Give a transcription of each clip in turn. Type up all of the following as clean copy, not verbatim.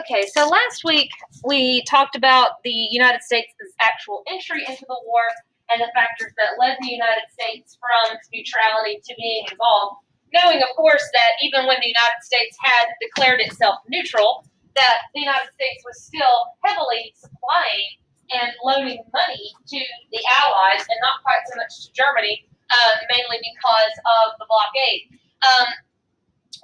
Okay, so last week we talked about the United States' actual entry into the war and the factors that led the United States from its neutrality to being involved, knowing, of course, that even when the United States had declared itself neutral, that the United States was still heavily supplying and loaning money to the Allies and not quite so much to Germany, mainly because of the blockade.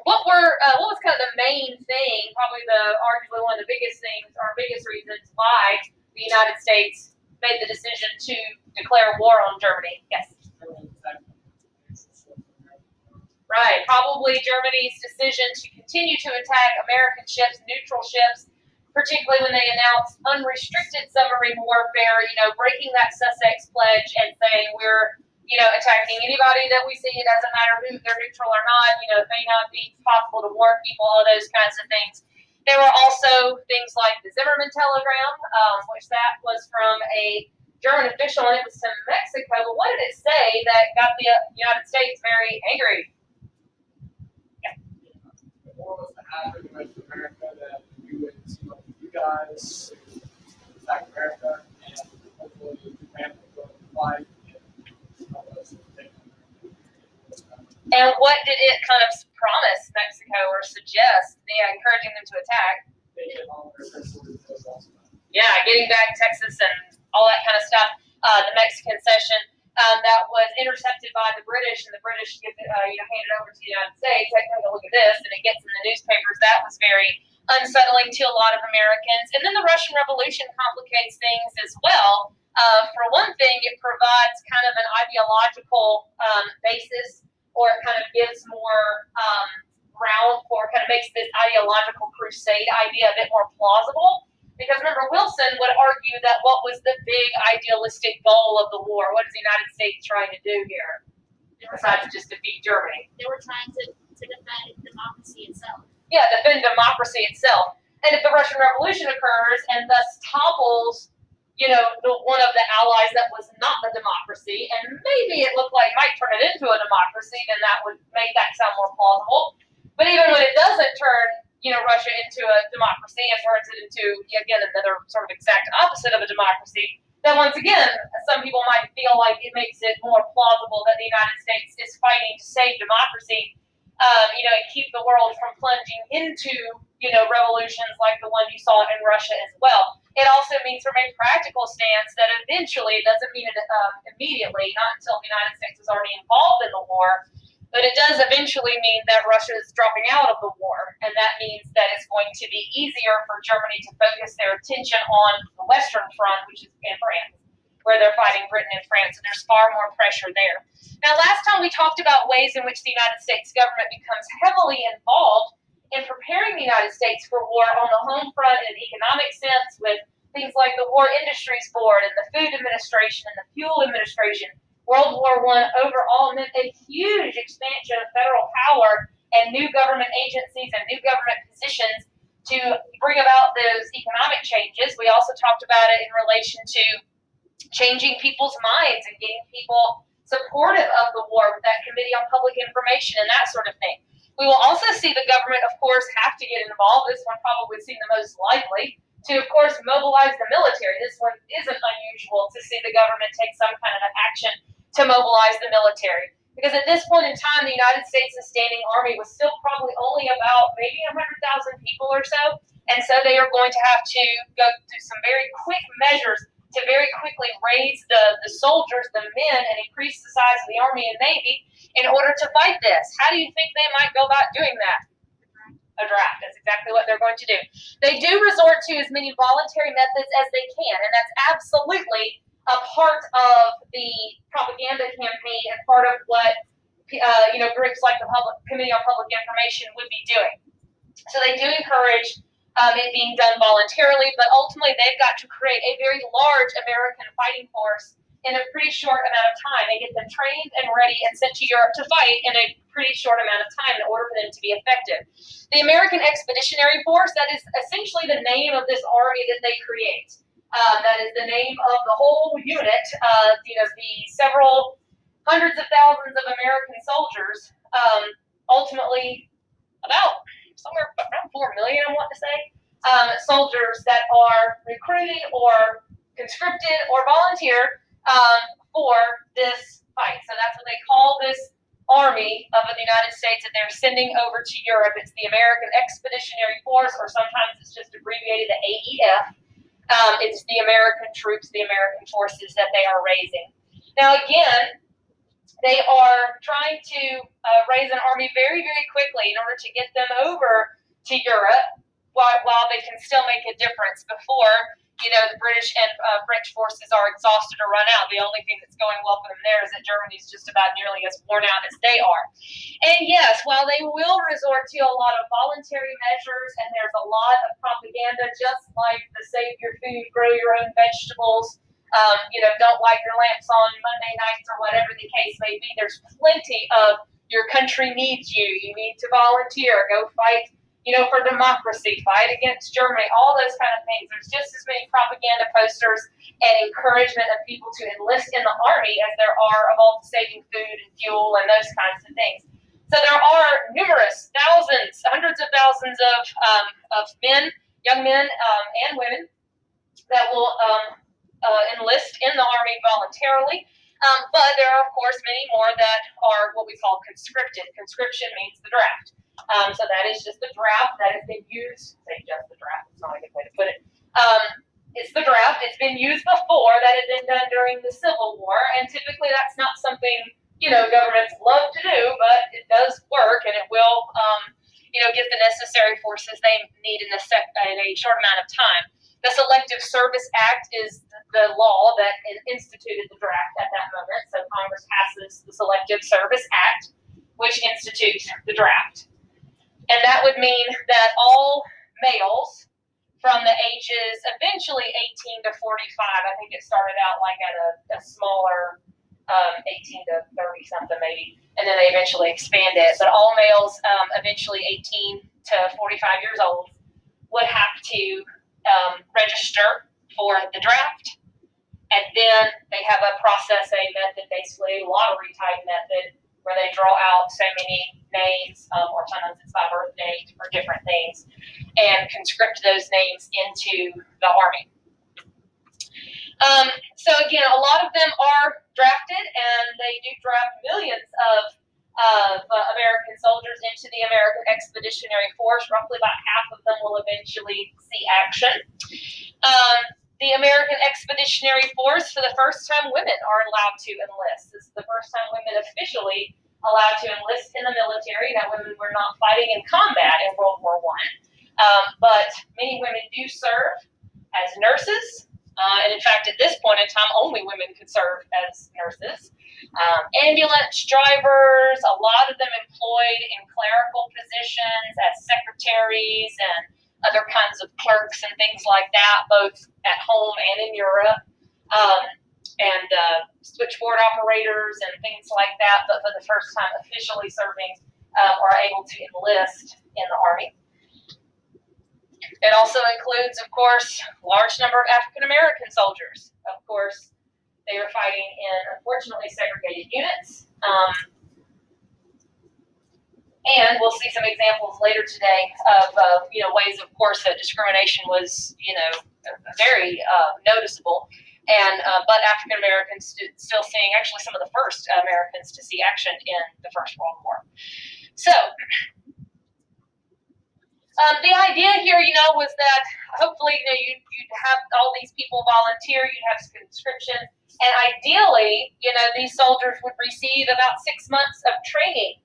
What was kind of the main thing, probably arguably one of the biggest things or biggest reasons why the United States made the decision to declare war on Germany? Yes. Right. Probably Germany's decision to continue to attack American ships, neutral ships, particularly when they announced unrestricted submarine warfare, breaking that Sussex pledge and saying we're attacking anybody that we see. It doesn't matter who they're neutral or not. It may not be possible to warn people, all those kinds of things. There were also things like the Zimmerman telegram, which that was from a German official, and it was to Mexico. But what did it say that got the United States very angry? Yeah. The war was to happen with America, that we would team up with you guys to attack America, and hopefully Japan would go and fight. And what did it kind of promise Mexico or suggest? Encouraging them to attack? Yeah, getting back Texas and all that kind of stuff. The Mexican cession that was intercepted by the British, and the British handed it over to the United States. Take a look at this, and it gets in the newspapers. That was very unsettling to a lot of Americans. And then the Russian Revolution complicates things as well. For one thing, it provides kind of an ideological basis, or it kind of gives more ground for, kind of makes this ideological crusade idea a bit more plausible. Because remember, Wilson would argue that what was the big idealistic goal of the war? What is the United States trying to do here? Besides just defeat Germany. They were trying to defend democracy itself. Yeah, defend democracy itself. And if the Russian Revolution occurs and thus topples one of the allies that was not the democracy, and maybe it looked like might turn it into a democracy, then that would make that sound more plausible. But even when it doesn't turn, Russia into a democracy and turns it into, again, another sort of exact opposite of a democracy, then once again, some people might feel like it makes it more plausible that the United States is fighting to save democracy, and keep the world from plunging into, revolutions like the one you saw in Russia as well. It also means, from a practical stance, that eventually, it doesn't mean it immediately, not until the United States is already involved in the war, but it does eventually mean that Russia is dropping out of the war, and that means that it's going to be easier for Germany to focus their attention on the Western Front, which is in France, where they're fighting Britain and France, and there's far more pressure there. Now, last time we talked about ways in which the United States government becomes heavily involved in preparing the United States for war on the home front in an economic sense, with things like the War Industries Board and the Food Administration and the Fuel Administration. World War I overall meant a huge expansion of federal power and new government agencies and new government positions to bring about those economic changes. We also talked about it in relation to changing people's minds and getting people supportive of the war with that Committee on Public Information and that sort of thing. We will also see the government, of course, have to get involved. This one probably seemed the most likely to, of course, mobilize the military. This one isn't unusual to see the government take some kind of an action to mobilize the military. Because at this point in time, the United States' standing army was still probably only about maybe 100,000 people or so. And so they are going to have to go through some very quick measures to very quickly raise the soldiers, the men, and increase the size of the Army and Navy in order to fight this. How do you think they might go about doing that? A draft. That's exactly what they're going to do. They do resort to as many voluntary methods as they can, and that's absolutely a part of the propaganda campaign and part of what groups like the Committee on Public Information would be doing. So they do encourage it being done voluntarily, but ultimately they've got to create a very large American fighting force in a pretty short amount of time. They get them trained and ready and sent to Europe to fight in a pretty short amount of time in order for them to be effective. The American Expeditionary Force, that is essentially the name of this army that they create. That is the name of the whole unit, the several hundreds of thousands of American soldiers, ultimately about somewhere around 4 million, I want to say. soldiers that are recruited or conscripted or volunteer for this fight. So that's what they call this army of the United States that they're sending over to Europe. It's the American Expeditionary Force, or sometimes it's just abbreviated the AEF. It's the American troops, the American forces that they are raising. Now, again, they are trying to raise an army very, very quickly in order to get them over to Europe while they can still make a difference before, the British and French forces are exhausted or run out. The only thing that's going well for them there is that Germany's just about nearly as worn out as they are. And yes, while they will resort to a lot of voluntary measures, and there's a lot of propaganda, just like the save your food, grow your own vegetables, don't light your lamps on Monday nights or whatever the case may be. There's plenty of your country needs you. You need to volunteer, go fight, for democracy, fight against Germany, all those kind of things. There's just as many propaganda posters and encouragement of people to enlist in the army as there are of all the saving food and fuel and those kinds of things. So there are numerous thousands, hundreds of thousands of men, young men and women that will enlist in the army voluntarily. But there are, of course, many more that are what we call conscripted. Conscription means the draft. So that is just the draft that has been used. Say just the draft. It's not a good way to put it. It's the draft. It's been used before. That had been done during the Civil War. And typically that's not something, governments love to do, but it does work, and it will, get the necessary forces they need in a short amount of time. The Selective Service Act is the law that instituted the draft at that moment. So Congress passes the Selective Service Act, which institutes the draft. And that would mean that all males from the ages eventually 18 to 45, I think it started out like at a smaller 18 to 30 something maybe, and then they eventually expand it. But all males eventually 18 to 45 years old would have to register for the draft, and then they have a processing method, basically a lottery type method, where they draw out so many names, or sometimes it's by birth date or different things, and conscript those names into the army. So again, a lot of them are drafted, and they do draft millions of American soldiers into the American Expeditionary Force. Roughly about half of them will eventually see action. The American Expeditionary Force, for the first time, women are allowed to enlist. This is the first time women officially allowed to enlist in the military. Now, women were not fighting in combat in World War I, but many women do serve as nurses. And in fact, at this point in time, only women could serve as nurses. Ambulance drivers, a lot of them employed in clerical positions as secretaries and other kinds of clerks and things like that, both at home and in Europe, and switchboard operators and things like that, but for the first time officially serving are able to enlist in the Army. It also includes, of course, a large number of African American soldiers. Of course, they are fighting in, unfortunately, segregated units. And we'll see some examples later today of, ways, of course, that discrimination was, very noticeable. And but African Americans still seeing, actually, some of the first Americans to see action in the First World War. So the idea here, was that hopefully, you'd have all these people volunteer, you'd have conscription, and ideally, these soldiers would receive about 6 months of training,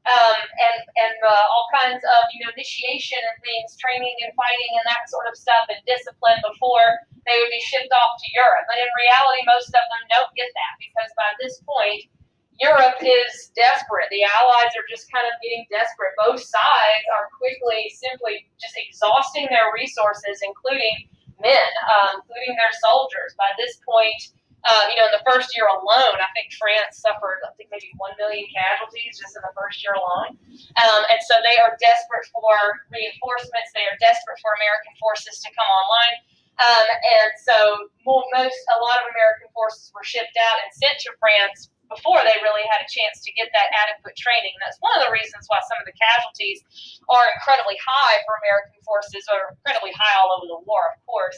and all kinds of, initiation and things, training and fighting and that sort of stuff, and discipline before they would be shipped off to Europe. But in reality, most of them don't get that, because by this point, Europe is desperate. The Allies are just kind of getting desperate. Both sides are quickly, simply just exhausting their resources, including men, including their soldiers. By this point, in the first year alone, I think France suffered, maybe 1 million casualties just in the first year alone. And so they are desperate for reinforcements. They are desperate for American forces to come online. And so a lot of American forces were shipped out and sent to France before they really had a chance to get that adequate training. And that's one of the reasons why some of the casualties are incredibly high for American forces, or incredibly high all over the war, of course.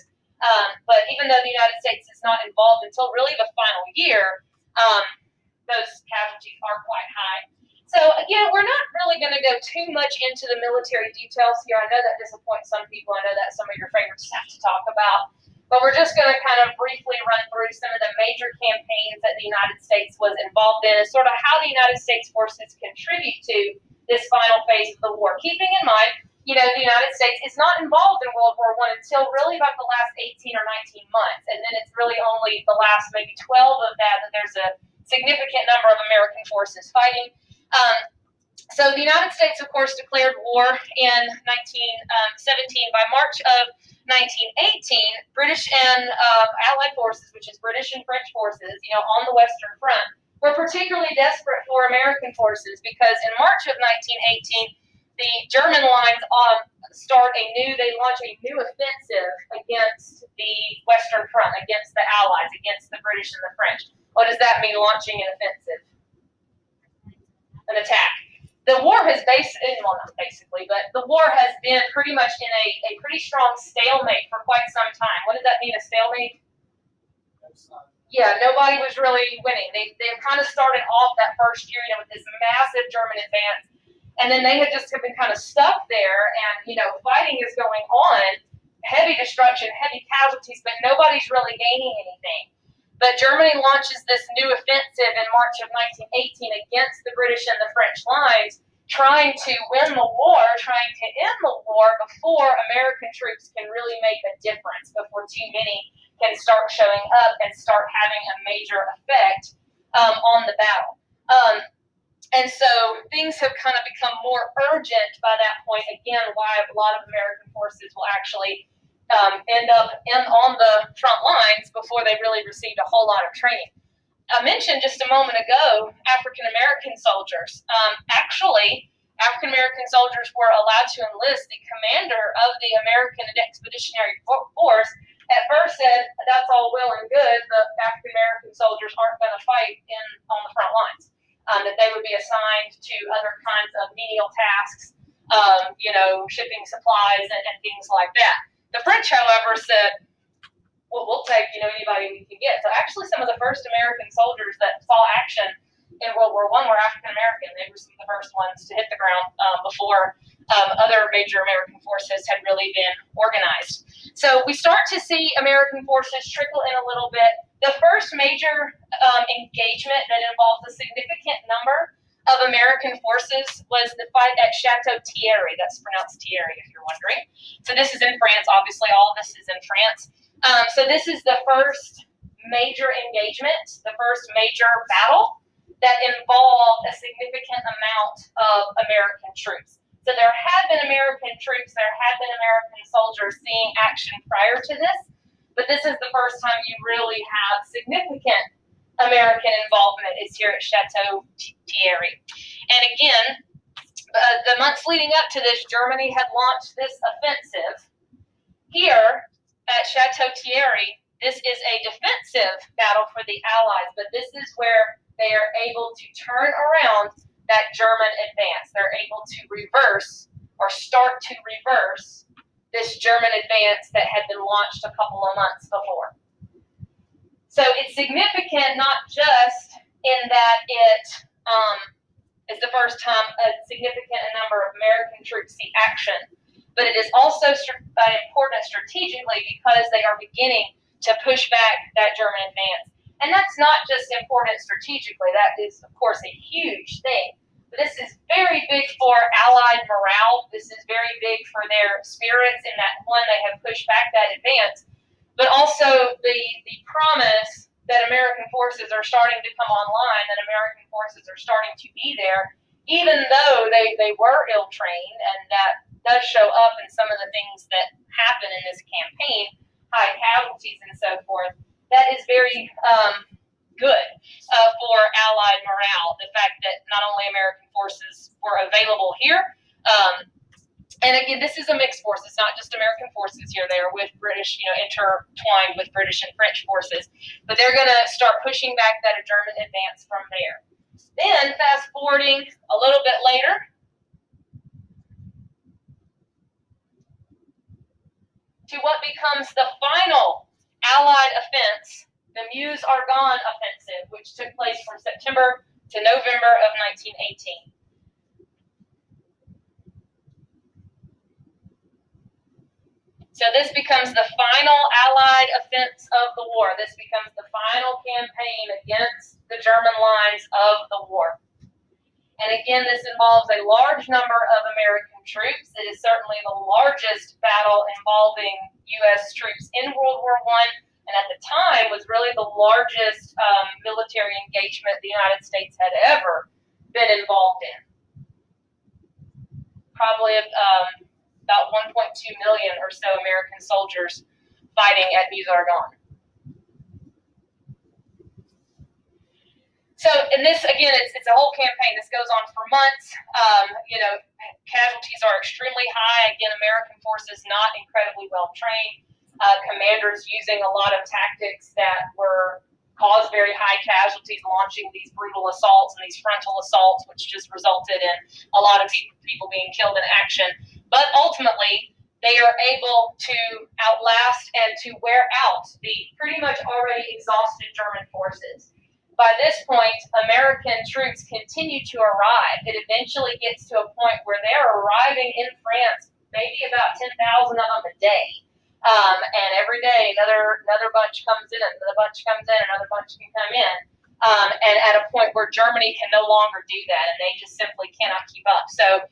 But even though the United States is not involved until really the final year, those casualties are quite high. So again, we're not really going to go too much into the military details here. I know that disappoints some people. I know that's some of your favorite stuff to talk about. But we're just going to kind of briefly run through some of the major campaigns that the United States was involved in, and sort of how the United States forces contribute to this final phase of the war. Keeping in mind, the United States is not involved in World War I until really about the last 18 or 19 months. And then it's really only the last maybe 12 of that there's a significant number of American forces fighting. So the United States, of course, declared war in 1917. By March of 1918, British and Allied forces, which is British and French forces, on the Western Front, were particularly desperate for American forces because in March of 1918, the German lines they launch a new offensive against the Western Front, against the Allies, against the British and the French. What does that mean, launching an offensive? An attack. The war has the war has been pretty much in a pretty strong stalemate for quite some time. What does that mean, a stalemate? Yeah, nobody was really winning. They kind of started off that first year, with this massive German advance, and then they had just been kind of stuck there, and, fighting is going on, heavy destruction, heavy casualties, but nobody's really gaining anything. But Germany launches this new offensive in March of 1918 against the British and the French lines, trying to win the war, trying to end the war before American troops can really make a difference, before too many can start showing up and start having a major effect on the battle. And so things have kind of become more urgent by that point, again, why a lot of American forces will actually end up on the front lines before they really received a whole lot of training. I mentioned just a moment ago African American soldiers. Actually, African American soldiers were allowed to enlist. The commander of the American Expeditionary Force at first said, that's all well and good, the African American soldiers aren't going to fight on the front lines, that they would be assigned to other kinds of menial tasks, shipping supplies and things like that. The French, however, said, well, we'll take, anybody we can get. So actually some of the first American soldiers that saw action in World War I were African American. They were some of the first ones to hit the ground before other major American forces had really been organized. So we start to see American forces trickle in a little bit. The first major engagement that involved a significant number of American forces was the fight at Chateau Thierry. That's pronounced Thierry, if you're wondering. So this is in France. Obviously, all of this is in France. So this is the first major engagement, the first major battle that involved a significant amount of American troops. So there had been American troops, there had been American soldiers seeing action prior to this, but this is the first time you really have significant American involvement is here at Chateau Thierry. And again, the months leading up to this, Germany had launched this offensive. Here at Chateau Thierry, this is a defensive battle for the Allies, but this is where they are able to turn around that German advance. They're able to reverse or start to reverse this German advance that had been launched a couple of months before. So it's significant not just in that it is the first time a significant number of American troops see action, but it is also important strategically because they are beginning to push back that German advance. And that's not just important strategically, that is, of course, a huge thing. But this is very big for Allied morale. This is very big for their spirits in that, one, they have pushed back that advance, but also the promise that American forces are starting to come online, that American forces are starting to be there, even though they were ill-trained, and that does show up in some of the things that happen in this campaign, high casualties and so forth. That is very good for Allied morale, the fact that not only American forces were available here, And again, this is a mixed force. It's not just American forces here. They are with British, intertwined with British and French forces. But they're going to start pushing back that German advance from there. Then, fast forwarding a little bit later, to what becomes the final Allied offense, the Meuse-Argonne offensive, which took place from September to November of 1918. So this becomes the final Allied offense of the war. This becomes the final campaign against the German lines of the war. And again, this involves a large number of American troops. It is certainly the largest battle involving U.S. troops in World War I, and at the time was really the largest military engagement the United States had ever been involved in. Probably about 1.2 million or so American soldiers fighting at Meuse-Argonne. So, and this, again, it's a whole campaign. This goes on for months. Casualties are extremely high. Again, American forces not incredibly well trained. Commanders using a lot of tactics that caused very high casualties, launching these brutal assaults and these frontal assaults, which just resulted in a lot of people being killed in action. But ultimately, they are able to outlast and to wear out the pretty much already exhausted German forces. By this point, American troops continue to arrive. It eventually gets to a point where they're arriving in France, maybe about 10,000 of them a day. And every day, another bunch comes in, another bunch comes in, another bunch can come in. And at a point where Germany can no longer do that, and they just simply cannot keep up. So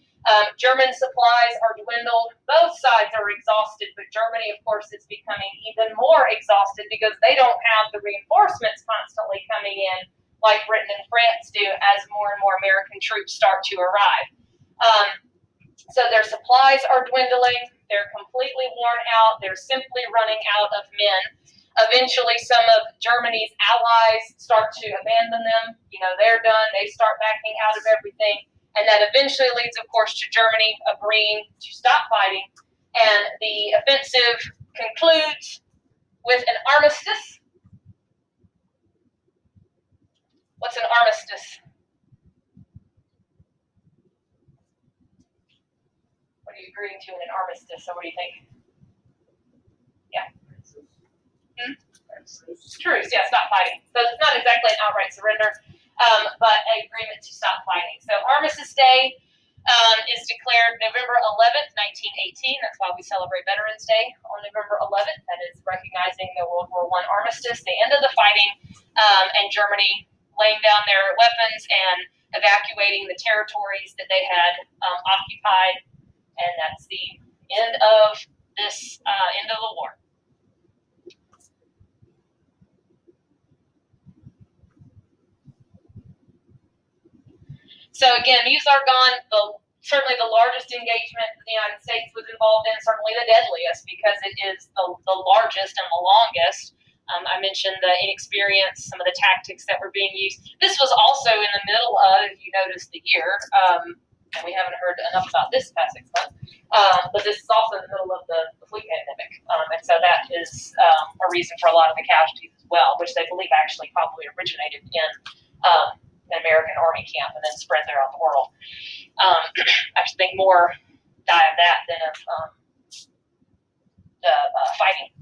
German supplies are dwindled. Both sides are exhausted, but Germany, of course, is becoming even more exhausted because they don't have the reinforcements constantly coming in like Britain and France do as more and more American troops start to arrive. So their supplies are dwindling. They're completely worn out. They're simply running out of men. Eventually, some of Germany's allies start to abandon them. They're done. They start backing out of everything. And that eventually leads, of course, to Germany agreeing to stop fighting. And the offensive concludes with an armistice. What's an armistice? What are you agreeing to in an armistice? So what do you think? Yeah. Truce, yeah, stop fighting. So it's not exactly an outright surrender, but an agreement to stop fighting. So Armistice Day is declared November 11th, 1918. That's why we celebrate Veterans Day on November 11th. That is recognizing the World War I armistice, the end of the fighting, and Germany laying down their weapons and evacuating the territories that they had occupied. And that's the end of this end of the war. So again, Meuse-Argonne, certainly the largest engagement the United States was involved in, certainly the deadliest because it is the largest and the longest. I mentioned the inexperience, some of the tactics that were being used. This was also in the middle of, if you notice the year, and we haven't heard enough about this past 6 months, but this is also in the middle of the flu pandemic. And so that is a reason for a lot of the casualties as well, which they believe actually probably originated in an American army camp and then spread throughout the world. I actually think more die of that than of the fighting.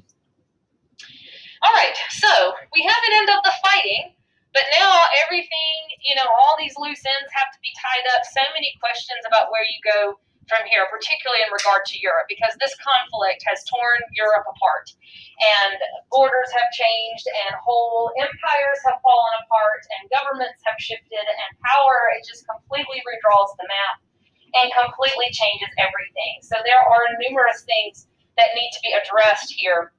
All right, so we have an end of the fighting, but now everything, all these loose ends have to be tied up. So many questions about where you go from here, particularly in regard to Europe, because this conflict has torn Europe apart, and borders have changed, and whole empires have fallen apart, and governments have shifted, and power, it just completely redraws the map and completely changes everything. So there are numerous things that need to be addressed here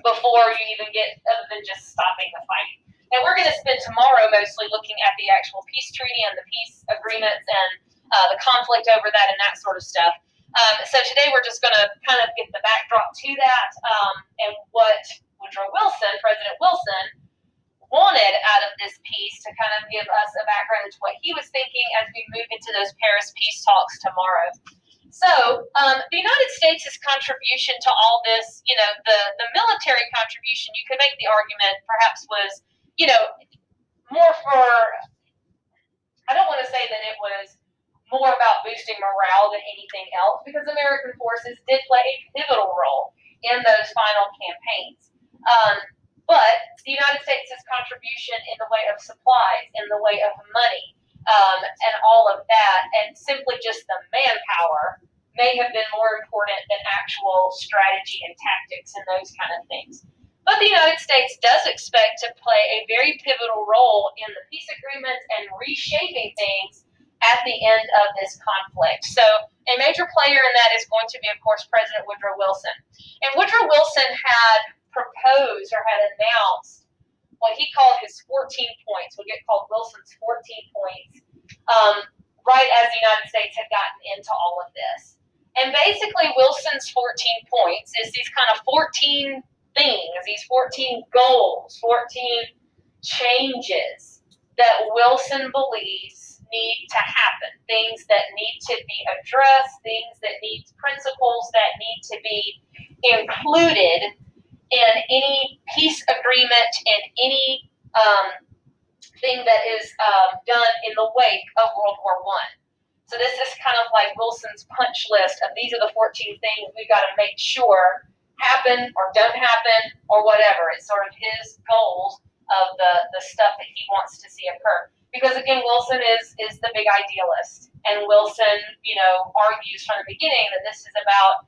before you even get, other than just stopping the fighting. And we're going to spend tomorrow mostly looking at the actual peace treaty and the peace agreements and the conflict over that and that sort of stuff. So today we're just going to kind of get the backdrop to that and what President Wilson, wanted out of this peace to kind of give us a background into what he was thinking as we move into those Paris peace talks tomorrow. So the United States' contribution to all this, the military contribution, you could make the argument perhaps was, more for, I don't want to say that it was more about boosting morale than anything else, because American forces did play a pivotal role in those final campaigns. But the United States' contribution in the way of supplies, in the way of money, and all of that, and simply just the manpower, may have been more important than actual strategy and tactics and those kind of things. But the United States does expect to play a very pivotal role in the peace agreements and reshaping things at the end of this conflict. So a major player in that is going to be, of course, President Woodrow Wilson. And Woodrow Wilson had proposed or had announced what he called his 14 points, what get called Wilson's 14 points, right as the United States had gotten into all of this. And basically, Wilson's 14 points is these kind of 14 things, these 14 goals, 14 changes that Wilson believes need to happen, things that need to be addressed, things that need principles that need to be included in any peace agreement and any thing that is done in the wake of World War I. So this is kind of like Wilson's punch list of these are the 14 things we've got to make sure happen or don't happen or whatever. It's sort of his goals of the stuff that he wants to see occur. Because again, Wilson is the big idealist, and Wilson, argues from the beginning that this is about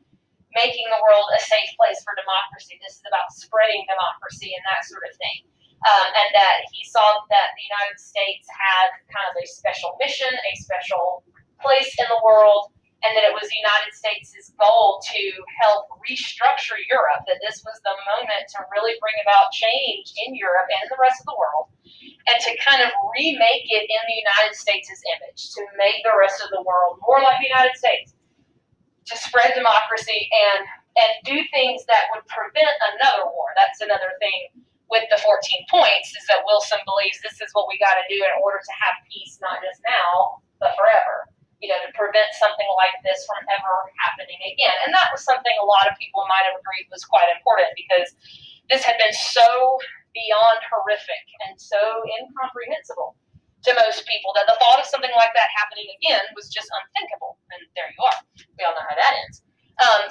making the world a safe place for democracy. This is about spreading democracy and that sort of thing. And that he saw that the United States had kind of a special mission, a special place in the world, and that it was the United States' goal to help restructure Europe, that this was the moment to really bring about change in Europe and the rest of the world, and to kind of remake it in the United States' image, to make the rest of the world more like the United States, to spread democracy and do things that would prevent another war. That's another thing with the 14 points, is that Wilson believes this is what we got to do in order to have peace, not just now, but forever. To prevent something like this from ever happening again. And that was something a lot of people might have agreed was quite important, because this had been so beyond horrific and so incomprehensible to most people that the thought of something like that happening again was just unthinkable. And there you are. We all know how that ends.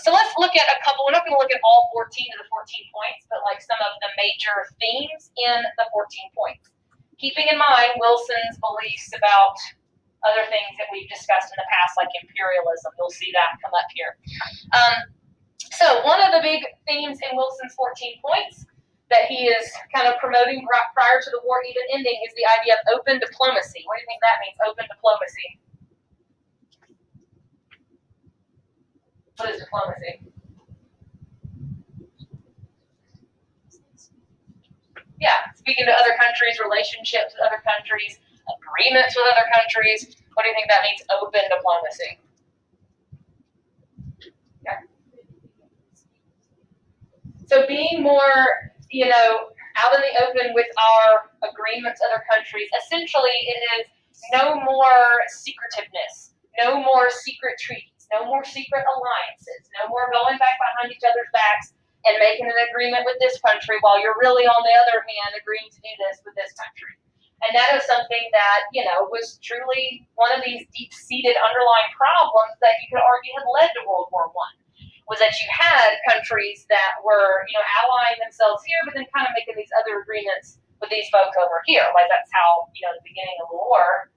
So let's look at a couple. We're not going to look at all 14 of the 14 points, but like some of the major themes in the 14 points. Keeping in mind Wilson's beliefs about other things that we've discussed in the past, like imperialism. You'll see that come up here. So one of the big themes in Wilson's 14 points that he is kind of promoting prior to the war even ending is the idea of open diplomacy. What do you think that means, open diplomacy? What is diplomacy? Yeah, speaking to other countries, relationships with other countries, agreements with other countries. What do you think that means, open diplomacy? Yeah. So being more, out in the open with our agreements with other countries, essentially it is no more secretiveness, no more secret treaties, no more secret alliances, no more going back behind each other's backs and making an agreement with this country while you're really, on the other hand, agreeing to do this with this country. And that is something that, was truly one of these deep-seated underlying problems that you could argue had led to World War I, was that you had countries that were, allying themselves here, but then kind of making these other agreements with these folks over here. Like that's how, at the beginning of the war,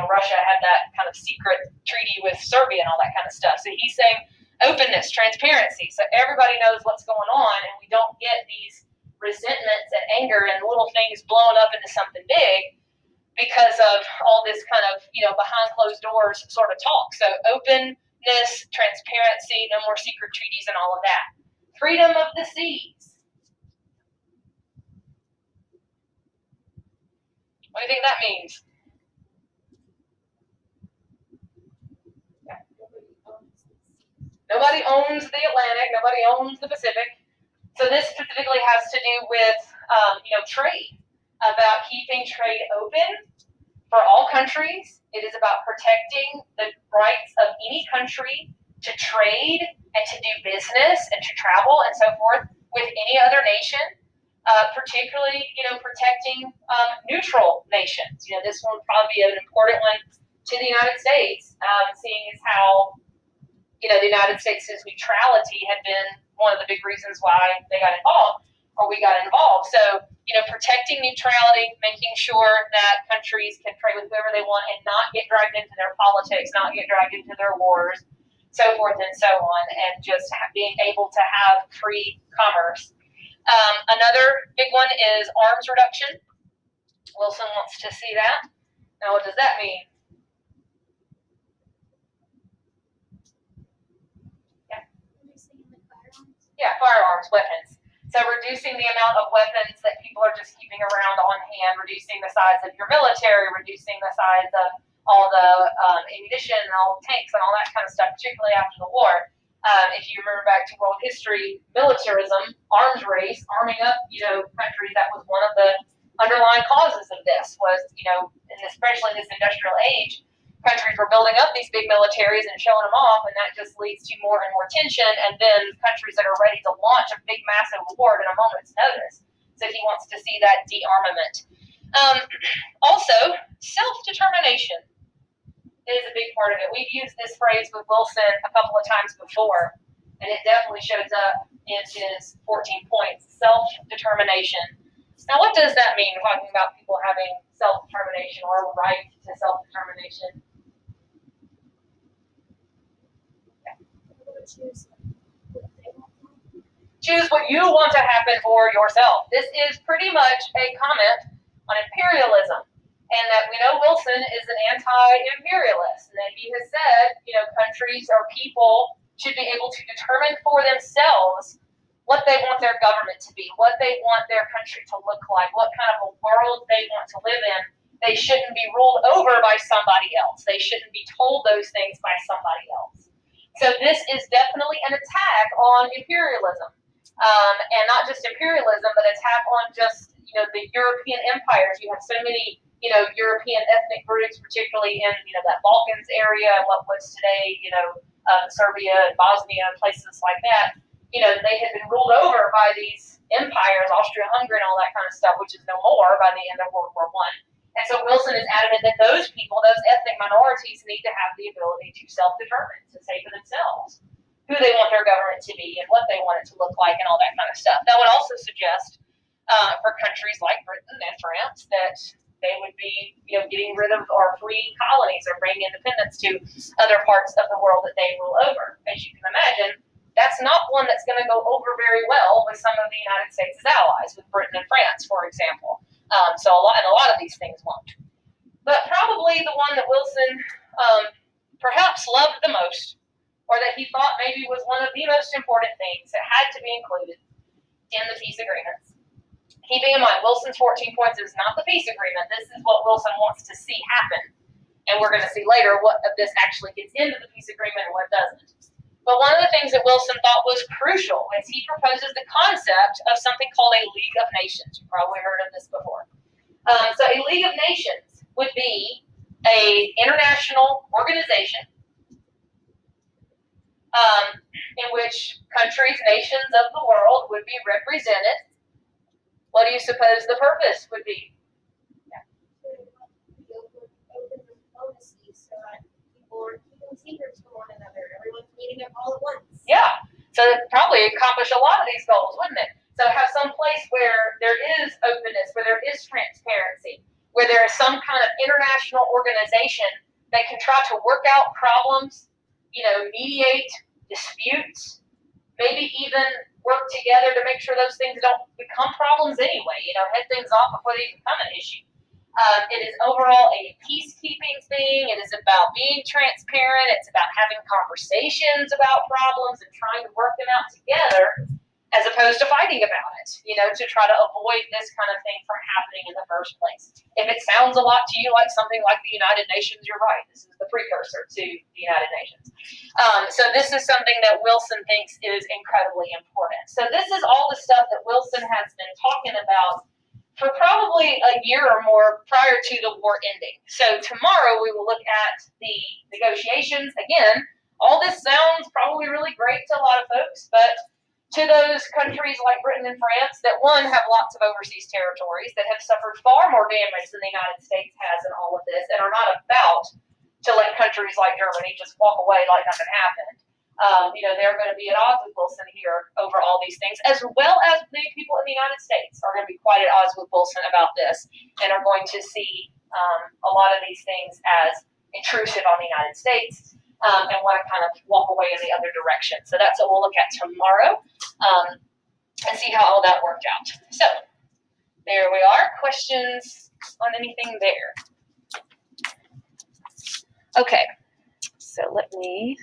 Russia had that kind of secret treaty with Serbia and all that kind of stuff. So he's saying openness, transparency, so everybody knows what's going on and we don't get these resentments and anger and little things blowing up into something big because of all this kind of, behind closed doors sort of talk. So openness, transparency, no more secret treaties and all of that. Freedom of the seas. What do you think that means? Nobody owns the Atlantic. Nobody owns the Pacific. So this specifically has to do with, trade, about keeping trade open for all countries. It is about protecting the rights of any country to trade and to do business and to travel and so forth with any other nation, particularly, protecting neutral nations. This one would probably be an important one to the United States, seeing as how, the United States' neutrality had been one of the big reasons why they got involved, or we got involved. So, protecting neutrality, making sure that countries can trade with whoever they want and not get dragged into their politics, not get dragged into their wars, so forth and so on, and just being able to have free commerce. Another big one is arms reduction. Wilson wants to see that. Now, what does that mean? Yeah, firearms, weapons. So reducing the amount of weapons that people are just keeping around on hand, reducing the size of your military, reducing the size of all the ammunition and all the tanks and all that kind of stuff, particularly after the war. If you remember back to world history, militarism, arms race, arming up, countries, that was one of the underlying causes of this was, and especially in this industrial age, countries were building up these big militaries and showing them off, and that just leads to more and more tension, and then countries that are ready to launch a big, massive war at a moment's notice. So he wants to see that de-armament. Also, self-determination is a big part of it. We've used this phrase with Wilson a couple of times before, and it definitely shows up in his 14 points, self-determination. Now, what does that mean, talking about people having self-determination or a right to self-determination? Choose what you want to happen for yourself. This is pretty much a comment on imperialism, and that we know Wilson is an anti-imperialist, and that he has said, countries or people should be able to determine for themselves what they want their government to be, what they want their country to look like, what kind of a world they want to live in. They shouldn't be ruled over by somebody else. They shouldn't be told those things by somebody else. So this is definitely an attack on imperialism. And not just imperialism, but attack on just, the European empires. You have so many, European ethnic groups, particularly in, that Balkans area and what was today, Serbia and Bosnia and places like that. They had been ruled over by these empires, Austria-Hungary and all that kind of stuff, which is no more by the end of World War I. And so Wilson is adamant that those people, those ethnic minorities, need to have the ability to self-determine, to say for themselves who they want their government to be and what they want it to look like and all that kind of stuff. That would also suggest for countries like Britain and France that they would be, getting rid of or freeing colonies or bringing independence to other parts of the world that they rule over. As you can imagine, that's not one that's going to go over very well with some of the United States' allies, with Britain and France, for example. So a lot of these things won't. But probably the one that Wilson perhaps loved the most, or that he thought maybe was one of the most important things that had to be included in the peace agreements. Keeping in mind, Wilson's 14 points is not the peace agreement. This is what Wilson wants to see happen. And we're going to see later what of this actually gets into the peace agreement and what doesn't. But one of the things that Wilson thought was crucial is he proposes the concept of something called a League of Nations. You've probably heard of this before. So a League of Nations would be an international organization in which countries, nations of the world would be represented. What do you suppose the purpose would be? Yeah. Open diplomacy so that people are keeping secrets from one another. Everyone's meeting up all at once. Yeah. So it'd probably accomplish a lot of these goals, wouldn't it? So have some place where there is openness, where there is transparency, where there is some kind of international organization that can try to work out problems, mediate disputes, maybe even work together to make sure those things don't become problems anyway, head things off before they become an issue. It is overall a peacekeeping thing. It is about being transparent. It's about having conversations about problems and trying to work them out together as opposed to fighting about it, to try to avoid this kind of thing from happening in the first place. If it sounds a lot to you like something like the United Nations, you're right. This is the precursor to the United Nations. So this is something that Wilson thinks is incredibly important. So this is all the stuff that Wilson has been talking about for probably a year or more prior to the war ending. So tomorrow we will look at the negotiations again. all this sounds probably really great to a lot of folks, but to those countries like Britain and France that, one, have lots of overseas territories that have suffered far more damage than the United States has in all of this and are not about to let countries like Germany just walk away like nothing happened. They're going to be at odds with Wilson here over all these things, as well as the people in the United States are going to be quite at odds with Wilson about this and are going to see a lot of these things as intrusive on the United States. And want to kind of walk away in the other direction. So that's what we'll look at tomorrow and see how all that worked out. So there we are. Questions on anything there? Okay, so let me